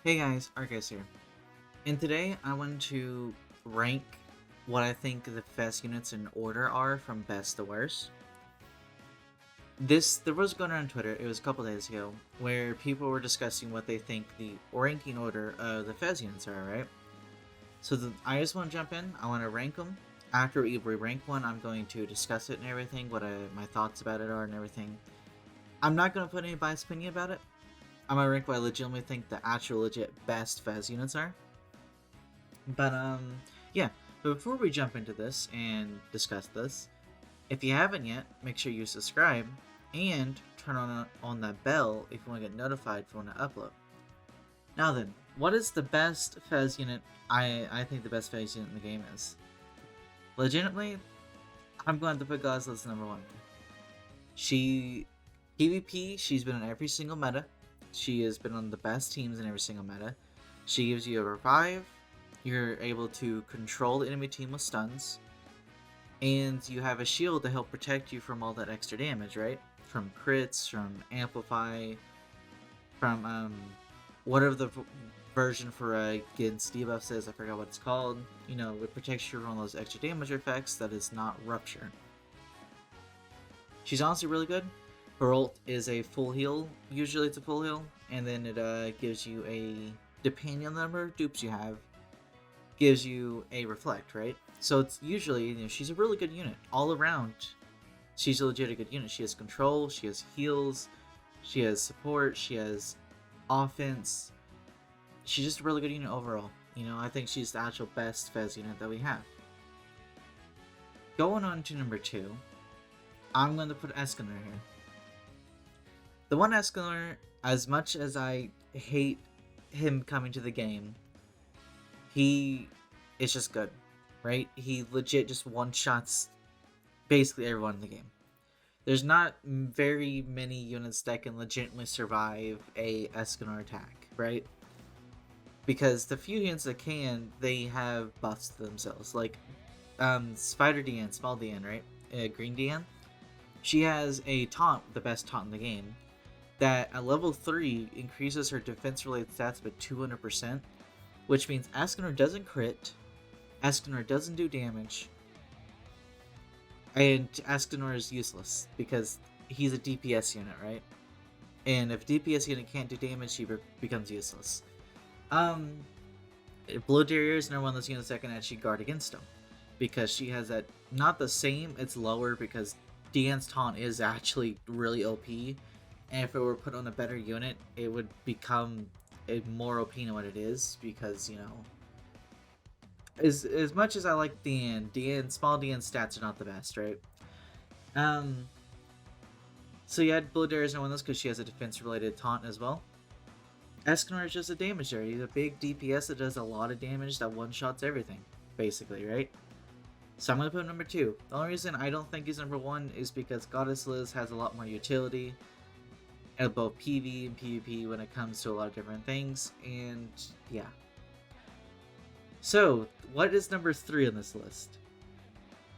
Hey guys, ArkhIce here. And today I want to rank what I think the best units in order are from best to worst. There was going on Twitter, it was a couple days ago, where people were discussing what they think the ranking order of the Fez units are, right? I just want to jump in, I want to rank them. After we rank one, I'm going to discuss it and everything, my thoughts about it are and everything. I'm not going to put any biased opinion about it. I'm going to rank what I legitimately think the actual legit best Fez units are. But, yeah. But before we jump into this and discuss this, if you haven't yet, make sure you subscribe and turn on that bell if you want to get notified for when I upload. Now then, what is the best Fez unit I think the best Fez unit in the game is? Legitimately, I'm going to put Godzilla as number one. PvP, she's been in every single meta. She has been on the best teams in every single meta. She gives you a revive. You're able to control the enemy team with stuns. And you have a shield to help protect you from all that extra damage, right? From crits, from amplify, from whatever the version for against debuffs is, I forgot what it's called. You know, it protects you from all those extra damage effects that is not rupture. She's honestly really good. Her ult is a full heal, usually it's a full heal, and then it gives you a, depending on the number of dupes you have, gives you a reflect, right? So it's usually, you know, she's a really good unit. All around, she's a legit good unit. She has control, she has heals, she has support, she has offense. She's just a really good unit overall. You know, I think she's the actual best Fez unit that we have. Going on to number 2, I'm going to put Escanor here. The one Escanor, as much as I hate him coming to the game, he is just good, right? He legit just one-shots basically everyone in the game. There's not very many units that can legitimately survive a Escanor attack, right? Because the few units that can, they have buffs to themselves. Like, Spider Dian, Small Dian, right? Green Dian. She has a taunt, the best taunt in the game, that at level 3 increases her defense-related stats by 200%, which means Escanor doesn't crit, Escanor doesn't do damage, and Escanor is useless because he's a DPS unit, right? And if DPS unit can't do damage, he becomes useless. Blow Barrier is another one of those units that can actually guard against him, because she has that, not the same, it's lower because Dian's taunt is actually really OP, and if it were put on a better unit, it would become a more OP than what it is, because, you know, as much as I like Small Dian's stats are not the best, right? So yeah, Blow Barrier is one of those because she has a defense-related taunt as well. Escanor is just a damager. He's a big DPS that does a lot of damage that one-shots everything, basically, right? So I'm going to put him number 2. The only reason I don't think he's number 1 is because Goddess Liz has a lot more utility at both PV and PvP when it comes to a lot of different things, and yeah. So, what is number 3 on this list?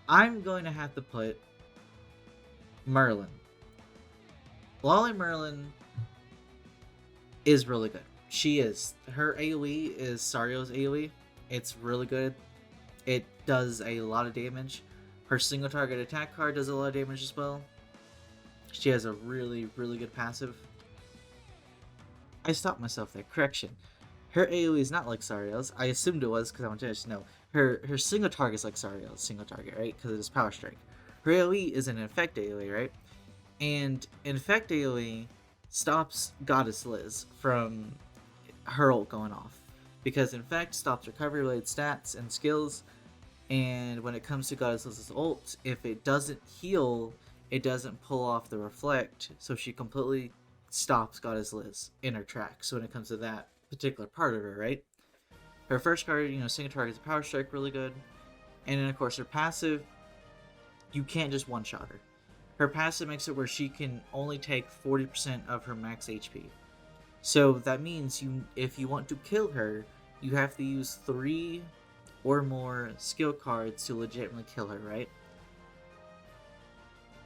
I'm going to have to put Merlin. Lolly Merlin is really good. She is. Her AoE is Sario's AoE. It's really good. It does a lot of damage. Her single target attack card does a lot of damage as well. She has a really, really good passive. I stopped myself there. Correction. Her AoE is not like Sario's. I assumed it was because I wanted to know. Her single target is like Sario's single target, right? Because it is Power Strike. Her AoE is an Infect AoE, right? And Infect AoE stops Goddess Liz from her ult going off, because Infect stops recovery related stats and skills, and when it comes to Goddess Liz's ult, if it doesn't heal, it doesn't pull off the reflect, so she completely stops Goddess Liz in her tracks when it comes to that particular part of her, right? Her first card, you know, single target's Power Strike, really good, and then of course her passive, you can't just one-shot her. Her passive makes it where she can only take 40% of her max HP. So that means if you want to kill her, you have to use 3 or more skill cards to legitimately kill her, right?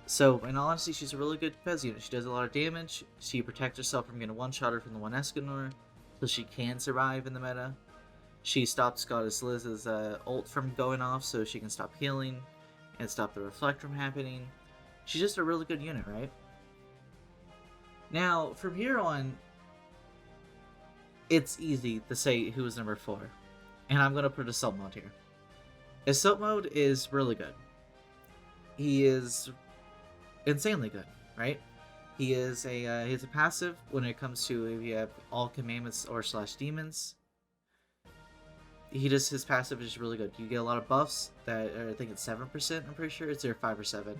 So, in all honesty, she's a really good Fez unit. She does a lot of damage. She protects herself from getting one-shotter from the one Escanor. so she can survive in the meta. She stops Goddess Liz's ult from going off, so she can stop healing and stop the reflect from happening. She's just a really good unit, right? Now, from here on, it's easy to say who is number 4. And I'm going to put Assault Mode here. Assault Mode is really good. He is insanely good, right? He is he's a passive when it comes to if you have all commandments or / demons. His passive is really good. You get a lot of buffs that I think it's 7%, I'm pretty sure. It's either 5 or 7.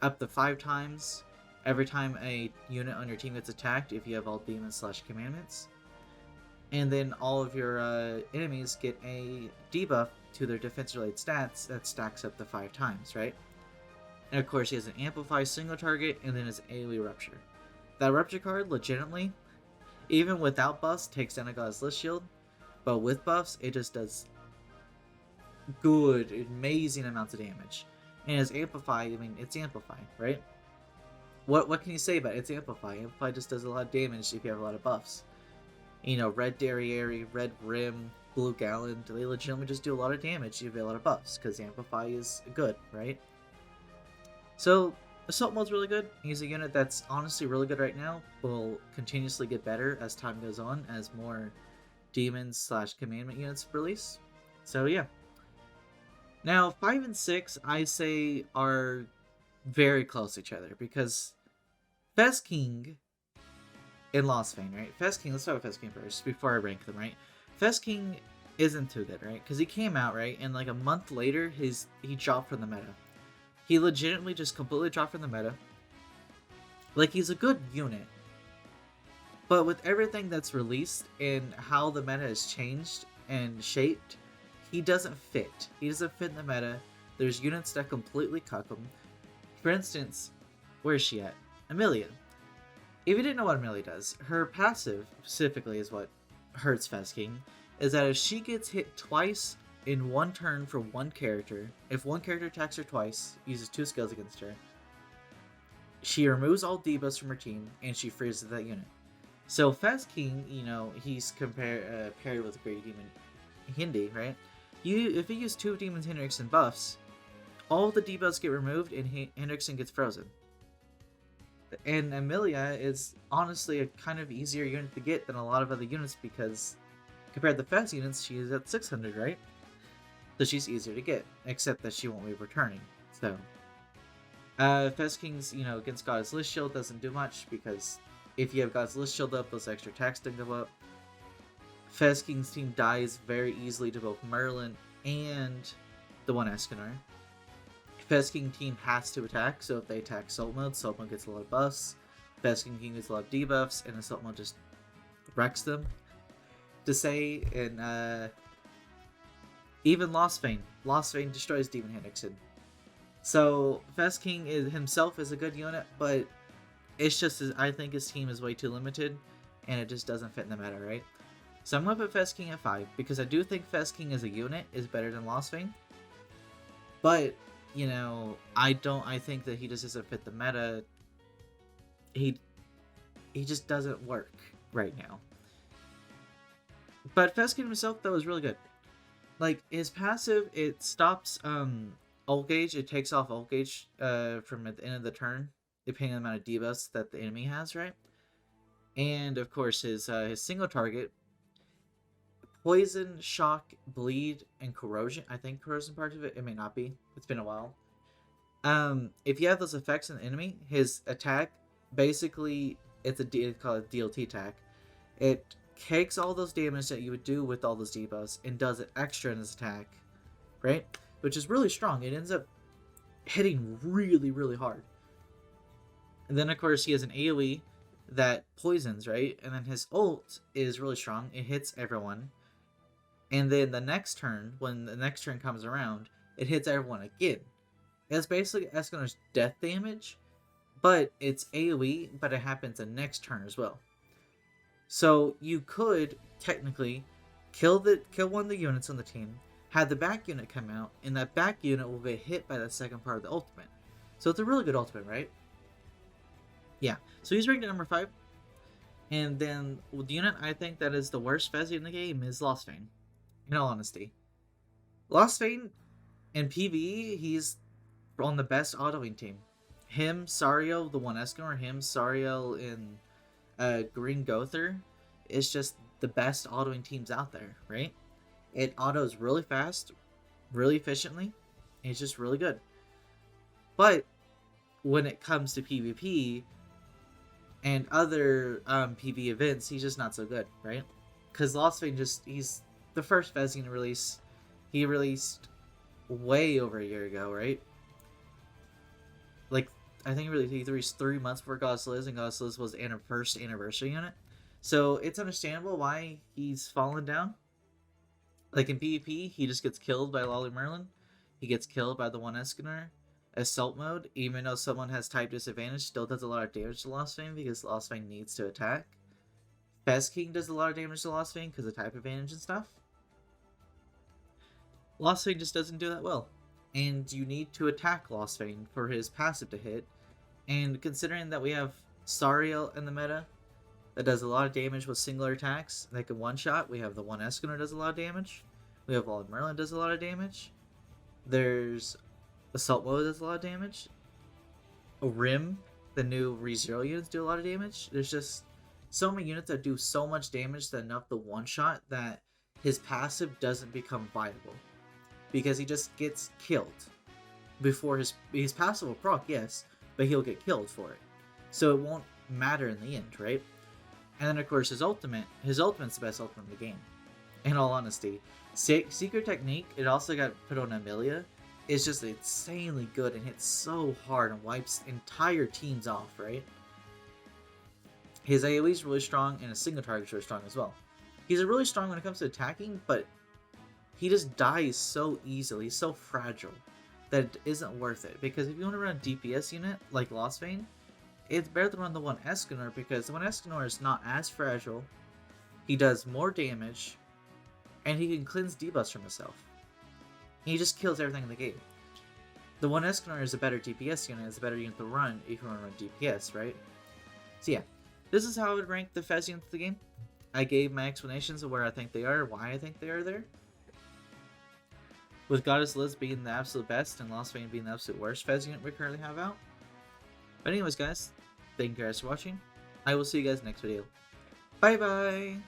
Up to 5 times every time a unit on your team gets attacked if you have all demons / commandments. And then all of your enemies get a debuff to their defense-related stats that stacks up to 5 times, right? And of course, he has an Amplify single target, and then his AoE Rupture. That Rupture card, legitimately, even without buffs, takes down a God's List shield, but with buffs, it just does good, amazing amounts of damage. And his Amplify, I mean, it's Amplify, right? What can you say about it? It's Amplify. Amplify just does a lot of damage if you have a lot of buffs. You know, Red Derriere, Red Rim, Blue Gallon, they legitimately just do a lot of damage if you have a lot of buffs, because Amplify is good, right? So, Assault Mode's really good. He's a unit that's honestly really good right now. Will continuously get better as time goes on, as more demons / commandment units release. So, yeah. Now, 5 and 6, I say, are very close to each other, because Fez King and Lost Vein, right? Fez King, let's start with Fez King first, before I rank them, right? Fez King isn't too good, right? Because he came out, right? And like a month later, he dropped from the meta. He legitimately just completely dropped from the meta. Like, he's a good unit. But with everything that's released and how the meta has changed and shaped, he doesn't fit. He doesn't fit in the meta. There's units that completely cuck him. For instance, where's she at? Amelia. If you didn't know what Amelia does, her passive, specifically, is what hurts Fez King, is that if she gets hit twice in one turn for one character, if one character attacks her twice, uses 2 skills against her, she removes all debuffs from her team, and she freezes that unit. So Fez King, you know, he's paired with Great Demon Hindi, right? If you use 2 Demons Hendrickson buffs, all the debuffs get removed, and Hendrickson gets frozen. And Amelia is honestly a kind of easier unit to get than a lot of other units, because compared to Fez units, she is at 600, right? So she's easier to get, except that she won't be returning. So, Fez King's, you know, against Goddess List Shield doesn't do much, because if you have Goddess List Shield up, those extra attacks don't go up. Fez King's team dies very easily to both Merlin and the one Escanor. Fez King team has to attack, so if they attack Assault Mode gets a lot of buffs. Fez King gets a lot of debuffs, and Assault Mode just wrecks them. To say, and even Lost Vein destroys Demon Hendrickson. So Fez King himself is a good unit, but it's just I think his team is way too limited, and it just doesn't fit in the meta, right? So I'm gonna put Fez King at 5, because I do think Fez King as a unit is better than Lost Vein. But, you know, I think that he just doesn't fit the meta. He just doesn't work right now. But Fez King himself, though, is really good. Like, his passive, it stops ult gauge. It takes off ult gauge from at the end of the turn, depending on the amount of debuffs that the enemy has, right? And, of course, his single target, Poison, Shock, Bleed, and Corrosion. I think Corrosion part of it. It may not be. It's been a while. If you have those effects on the enemy, his attack, basically, it's called a DLT attack. It takes all those damage that you would do with all those debuffs and does it extra in his attack, right? Which is really strong. It ends up hitting really, really hard. And then, of course, he has an AoE that poisons, right? And then his ult is really strong. It hits everyone. And then the next turn, when the next turn comes around, it hits everyone again. It's basically Escanor's death damage, but it's AoE, but it happens the next turn as well. So you could technically kill one of the units on the team, have the back unit come out, and that back unit will get hit by the second part of the ultimate. So it's a really good ultimate, right? Yeah. So he's ranked at number 5. And then the unit I think that is the worst Fez in the game is Lost Vein. In all honesty, Lost Vein in PvE, he's on the best autoing team. Him, Sario, the one Escanor, him, Sario, and Green Gother is just the best autoing teams out there, right? It autos really fast, really efficiently. It's just really good. But when it comes to PvP and other PvE events, he's just not so good, right? Because Lost Vein he's the first Vezian release. He released way over a year ago, right? Like, I think he released 3 months before Godzillas, and Godzillas was first anniversary unit. So it's understandable why he's fallen down. Like in PvP, he just gets killed by Lolly Merlin. He gets killed by the one Escanor. Assault mode, even though someone has type disadvantage, still does a lot of damage to Lost Vein because Lost Vein needs to attack. Fez King does a lot of damage to Lost Vein because of type advantage and stuff. Lost Vein just doesn't do that well. And you need to attack Lost Vein for his passive to hit. And considering that we have Sariel in the meta that does a lot of damage with singular attacks, like a one-shot, we have the one Escanor does a lot of damage. We have Lolly Merlin does a lot of damage. There's Assault mode does a lot of damage. Rim, the new ReZero units do a lot of damage. There's just so many units that do so much damage that enough the one-shot that his passive doesn't become viable. Because he just gets killed. Before his passive will proc, yes, but he'll get killed for it. So it won't matter in the end, right? And then of course his ultimate's the best ultimate in the game. In all honesty. Secret Technique, it also got put on Amelia. It's just insanely good and hits so hard and wipes entire teams off, right? His AoE is really strong and his single target is really strong as well. He's really strong when it comes to attacking, but he just dies so easily, so fragile, that it isn't worth it. Because if you want to run a DPS unit like Lost Vein, it's better to run the one Escanor because the one Escanor is not as fragile, he does more damage, and he can cleanse debuffs from himself. He just kills everything in the game. The one Escanor is a better DPS unit, it's a better unit to run if you want to run DPS, right? So yeah, this is how I would rank the Fez units of the game. I gave my explanations of where I think they are, why I think they are there. With Goddess Liz being the absolute best and Lost Vein being the absolute worst Fez unit we currently have out. But anyways guys, thank you guys for watching. I will see you guys next video. Bye bye!